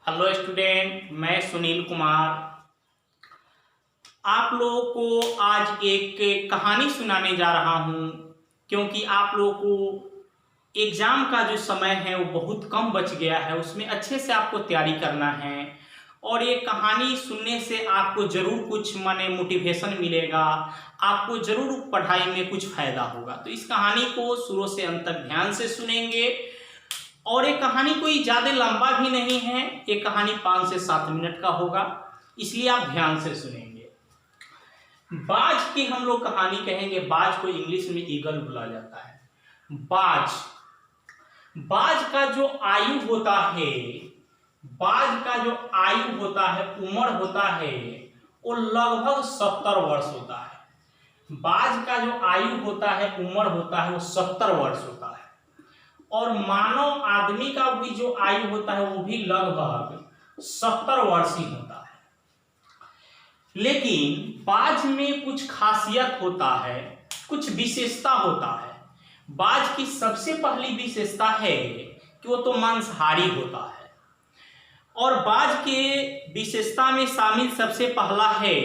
Hello student, मैं सुनील कुमार आप लोगों को आज एक कहानी सुनाने जा रहा हूं, क्योंकि आप लोगों को एग्ज़ाम का जो समय है वो बहुत कम बच गया है। उसमें अच्छे से आपको तैयारी करना है और ये कहानी सुनने से आपको ज़रूर कुछ माने मोटिवेशन मिलेगा, आपको ज़रूर पढ़ाई में कुछ फ़ायदा होगा। तो इस कहानी को शुरू से अंत तक ध्यान से सुनेंगे। और ये कहानी कोई ज़्यादा लंबा भी नहीं है, ये कहानी 5 से 7 मिनट का होगा, इसलिए आप ध्यान से सुनेंगे। बाज की हम लोग कहानी कहेंगे। बाज को इंग्लिश में ईगल बोला जाता है। बाज बाज का जो आयु होता है, बाज का जो आयु होता है, उम्र होता है, वो लगभग 70 वर्ष होता है। बाज का जो आयु होता है, उम्र होता है, वो 70 वर्ष होता है। और मानव आदमी का भी जो आयु होता है वो भी लगभग 70 वर्ष ही होता है। लेकिन बाज में कुछ खासियत होता है, कुछ विशेषता होता है। बाज की सबसे पहली विशेषता है कि वो तो मांसाहारी होता है। और बाज के विशेषता में शामिल सबसे पहला है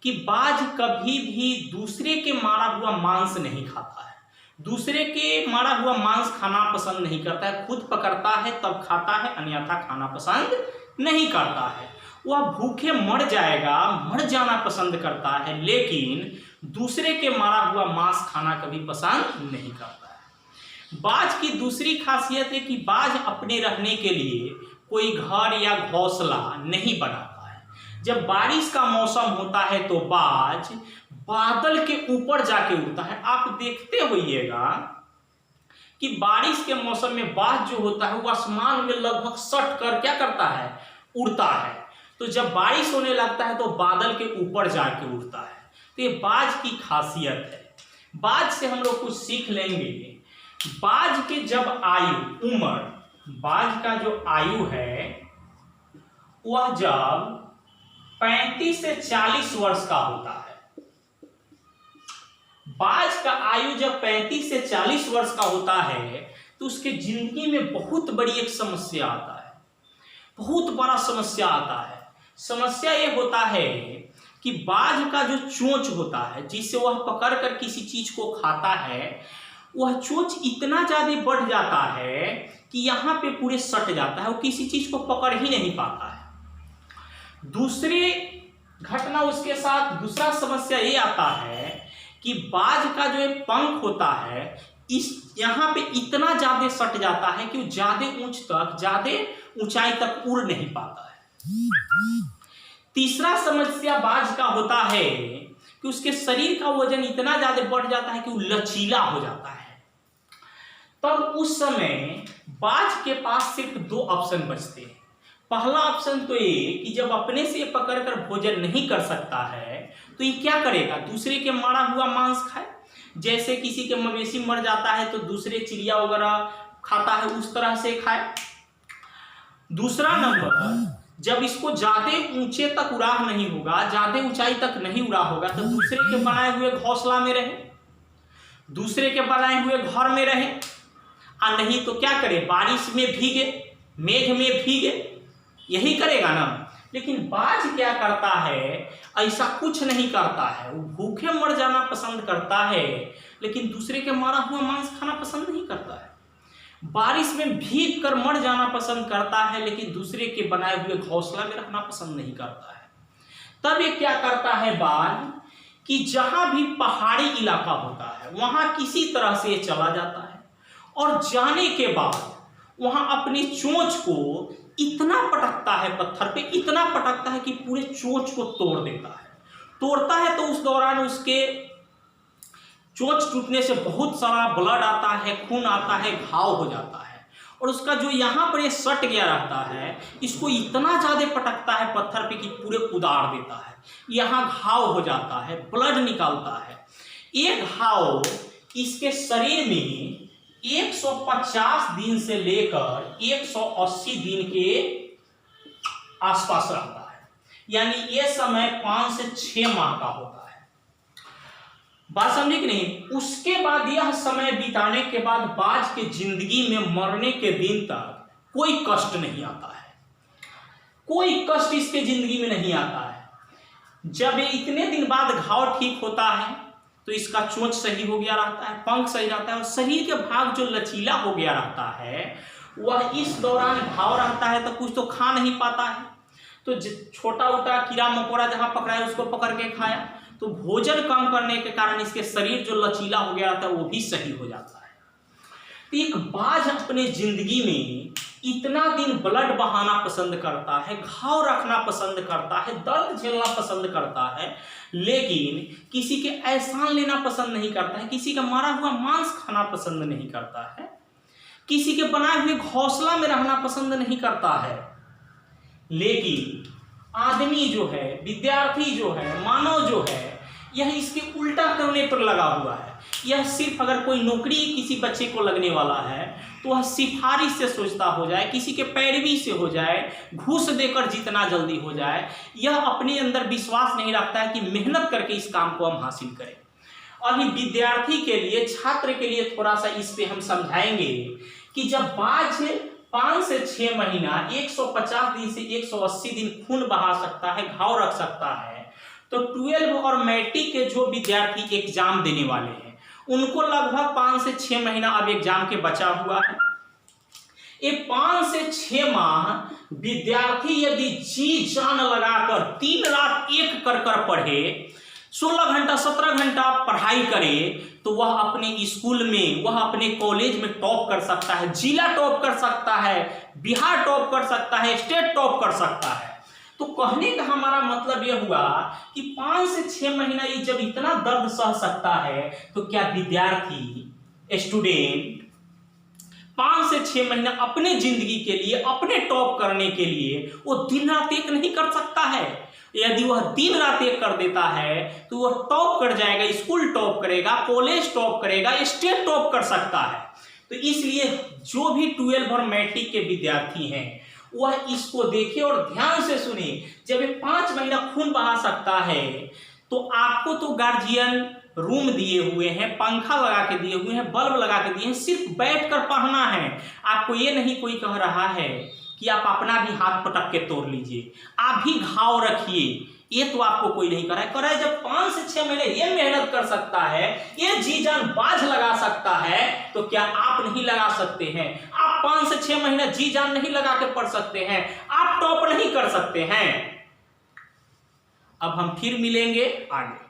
कि बाज कभी भी दूसरे के मारा हुआ मांस नहीं खाता है। दूसरे के मारा हुआ मांस खाना पसंद नहीं करता है। खुद पकड़ता है तब खाता है, अन्यथा खाना पसंद नहीं करता है। वह भूखे मर जाएगा, मर जाना पसंद करता है, लेकिन दूसरे के मारा हुआ मांस खाना कभी पसंद नहीं करता है। बाज की दूसरी खासियत है कि बाज अपने रहने के लिए कोई घर या घोंसला नहीं बनाता है। जब बारिश का मौसम होता है तो बाज बादल के ऊपर जाके उड़ता है। आप देखते होइएगा कि बारिश के मौसम में बाज जो होता है वो आसमान में लगभग सट कर क्या करता है, उड़ता है। तो जब बारिश होने लगता है तो बादल के ऊपर जाके उड़ता है। तो ये बाज की खासियत है। बाज से हम लोग कुछ सीख लेंगे। बाज के जब आयु, उम्र, बाज का जो आयु है वह जब 35 से 40 वर्ष का होता है। बाज का आयु जब 35 से 40 वर्ष का होता है तो उसके जिंदगी में बहुत बड़ी एक समस्या आता है, बहुत बड़ा समस्या आता है। समस्या ये होता है कि बाज का जो चोंच होता है जिससे वह पकड़ कर किसी चीज को खाता है, वह चोंच इतना ज्यादा बढ़ जाता है कि यहाँ पे पूरे सट जाता है, वो किसी चीज को पकड़ ही नहीं पाता है। दूसरी घटना उसके साथ, दूसरा समस्या ये आता है कि बाज का जो एक पंख होता है इस यहाँ पे इतना ज्यादा सट जाता है कि वो ज्यादा ऊंचाई तक उड़ नहीं पाता है। तीसरा समस्या बाज का होता है कि उसके शरीर का वजन इतना ज्यादा बढ़ जाता है कि वो लचीला हो जाता है। तब उस समय बाज के पास सिर्फ 2 ऑप्शन बचते हैं। पहला ऑप्शन तो ये कि जब अपने से पकड़कर भोजन नहीं कर सकता है तो ये क्या करेगा, दूसरे के मारा हुआ मांस खाए। जैसे किसी के मवेशी मर जाता है तो दूसरे चिड़िया वगैरह खाता है, उस तरह से खाए। दूसरा नंबर, जब इसको ज्यादा ऊंचे तक उड़ा नहीं होगा, ज्यादा ऊंचाई तक नहीं उड़ा होगा, तो दूसरे के बनाए हुए घोंसला में रहे, दूसरे के बनाए हुए घर में रहे। और नहीं तो क्या करे, बारिश में भीगे, मेघ में भीगे, यही करेगा ना। लेकिन बाज क्या करता है, ऐसा कुछ नहीं करता है। वो भूखे मर जाना पसंद करता है, लेकिन दूसरे के मारा हुआ मांस खाना पसंद नहीं करता है। बारिश में भीग कर मर जाना पसंद करता है, लेकिन दूसरे के बनाए हुए घोंसला में रहना पसंद नहीं करता है। तब ये क्या करता है बाज कि जहां भी पहाड़ी इलाका होता है वहां किसी तरह से ये चला जाता है, और जाने के बाद वहां अपनी चोंच को इतना पटकता है, पत्थर पे इतना पटकता है कि पूरे चोंच को तोड़ देता है। तोड़ता है तो उस दौरान उसके चोंच टूटने से बहुत सारा ब्लड आता है, खून आता है, घाव हो जाता है। और उसका जो यहाँ पर ये सट गया रहता है, इसको इतना ज्यादा पटकता है पत्थर पे कि पूरे उदाड़ देता है। यहाँ घाव हो जाता है, ब्लड निकालता है। ये घाव इसके शरीर में 150 दिन से लेकर 180 दिन के आसपास रहता है। यानी ये समय 5 से 6 माह का होता है। बात समझे कि नहीं। उसके बाद यह समय बिताने के बाद बाज के जिंदगी में मरने के दिन तक कोई कष्ट नहीं आता है। कोई कष्ट इसके जिंदगी में नहीं आता है। जब ये इतने दिन बाद घाव ठीक होता है तो इसका चोंच सही हो गया रहता है, पंख सही रहता है और शरीर के भाग जो लचीला हो गया रहता है, वह इस दौरान घाव रहता है तो कुछ तो खा नहीं पाता है। तो छोटा उटा कीड़ा मकोड़ा जहाँ पकड़ा है उसको पकड़ के खाया, तो भोजन कम करने के कारण इसके शरीर जो लचीला हो गया रहता है वो भी सही हो जाता है। तो एक बाज अपने जिंदगी में इतना दिन ब्लड बहाना पसंद करता है, घाव रखना पसंद करता है, दर्द झेलना पसंद करता है, लेकिन किसी के एहसान लेना पसंद नहीं करता है, किसी का मारा हुआ मांस खाना पसंद नहीं करता है, किसी के बनाए हुए घोंसला में रहना पसंद नहीं करता है। लेकिन आदमी जो है, विद्यार्थी जो है, मानव जो है, यह इसके उल्टा करने पर लगा हुआ है। यह सिर्फ अगर कोई नौकरी किसी बच्चे को लगने वाला है तो वह सिफारिश से सोचता हो जाए, किसी के पैरवी से हो जाए, घूस देकर जितना जल्दी हो जाए। यह अपने अंदर विश्वास नहीं रखता है कि मेहनत करके इस काम को हम हासिल करें। अभी विद्यार्थी के लिए, छात्र के लिए थोड़ा सा इस पे हम समझाएंगे कि जब बाज 5 से 6 महीना 150 दिन से 180 दिन खून बहा सकता है, घाव रख सकता है, तो 12 और मैट्रिक के जो विद्यार्थी एग्जाम देने वाले हैं उनको लगभग 5 से 6 महीना अब एग्जाम के बचा हुआ है। ये 5 से 6 माह विद्यार्थी यदि जी जान लगाकर दिन रात एक कर पढ़े, 16 घंटा 17 घंटा पढ़ाई करे, तो वह अपने स्कूल में, वह अपने कॉलेज में टॉप कर सकता है, जिला टॉप कर सकता है, बिहार टॉप कर सकता है, स्टेट टॉप कर सकता है। तो कहने का हमारा मतलब यह हुआ कि 5 से 6 महीना ये जब इतना दर्द सह सकता है, तो क्या विद्यार्थी, स्टूडेंट 5 से 6 महीना अपने जिंदगी के लिए, अपने टॉप करने के लिए वो दिन रात एक नहीं कर सकता है? यदि वह दिन रात एक कर देता है तो वह टॉप कर जाएगा, स्कूल टॉप करेगा, कॉलेज टॉप करेगा, स्टेट टॉप कर सकता है। तो इसलिए जो भी 12 और मैट्रिक के विद्यार्थी हैं वह इसको देखे और ध्यान से सुने। जब ये 5 महीना खून बहा सकता है तो आपको तो गार्जियन रूम दिए हुए हैं, पंखा लगा के दिए हुए हैं, बल्ब लगा के दिए हैं, सिर्फ बैठकर पढ़ना है। आपको ये नहीं कोई कह रहा है कि आप अपना भी हाथ पटक के तोड़ लीजिए, आप भी घाव रखिए, ये तो आपको कोई नहीं कर रहा है। जब 5 से 6 महीने ये मेहनत कर सकता है, ये जी जान बाज लगा सकता है, तो क्या आप नहीं लगा सकते हैं? आप 5 से 6 महीना जी जान नहीं लगा के पढ़ सकते हैं? आप टॉप नहीं कर सकते हैं? अब हम फिर मिलेंगे आगे।